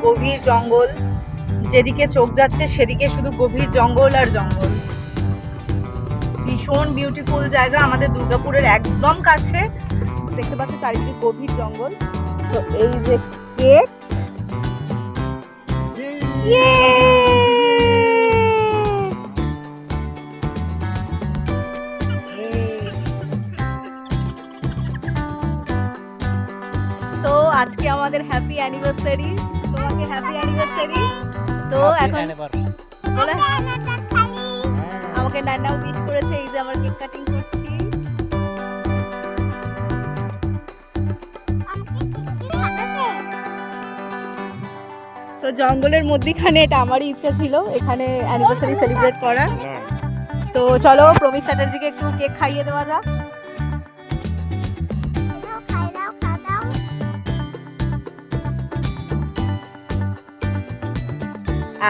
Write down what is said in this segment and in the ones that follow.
গভীর জঙ্গল, যেদিকে চোখ যাচ্ছে সেদিকে শুধু গভীর জঙ্গল আর জঙ্গল। ভীষণ বিউটিফুল জায়গা, আমাদের দুর্গাপুরের একদম কাছে। দেখতে পাচ্ছি চারিদিকে গভীর জঙ্গল। তো এই যে কেক, তো আজকে আমাদের হ্যাপি অ্যানিভার্সারি। তোমাকে হ্যাপি অ্যানিভার্সারি। তো এখন বলে আমাকে নান্নাও উইশ করেছে, এই যে আমার কেক কাটিং করছি। তো জঙ্গলের মধ্যখানে, এটা আমারই ইচ্ছা ছিল এখানে অ্যানিভার্সারি সেলিব্রেট করার। তো চলো প্রমিত চ্যাটার্জিকে একটু কেক খাইয়ে দেওয়া যাক।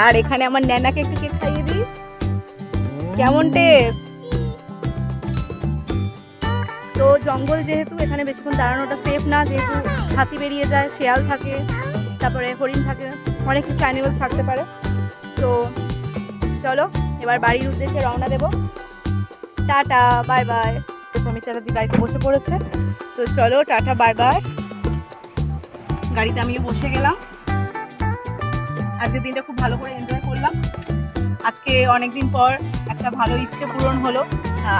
আর এখানে আমার ন্যানাকে একটু কেক খাইয়ে দিই। কেমন টেস্ট? তো জঙ্গল যেহেতু, এখানে বেশিক্ষণ দাঁড়ানোটা সেফ না, যেহেতু হাতি বেরিয়ে যায়, শেয়াল থাকে, তারপরে হরিণ থাকে, অনেক কিছু অ্যানিমেলস থাকতে পারে। তো চলো এবার বাড়ির উদ্দেশ্যে রওনা দেবো। Tata bye bye. তো প্রমিত চ্যাটার্জি গাড়িতে বসে পড়েছে। তো চলো টাটা বাই বাই। গাড়িতে আমিও বসে গেলাম। আজকের দিনটা খুব ভালো করে এনজয় করলাম। আজকে অনেকদিন পর একটা ভালো ইচ্ছে পূরণ হলো।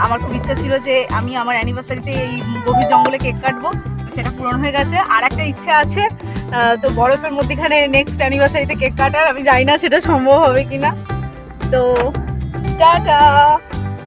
আমার খুব ইচ্ছা ছিল যে আমি আমার অ্যানিভার্সারিতে এই গভীর জঙ্গলে কেক কাটবো, সেটা পূরণ হয়ে গেছে। আর একটা ইচ্ছে আছে, তো বরফের মধ্যেখানে নেক্সট অ্যানিভার্সারিতে কেক কাটার। আমি জানি না সেটা সম্ভব হবে কিনা। তো টাটা।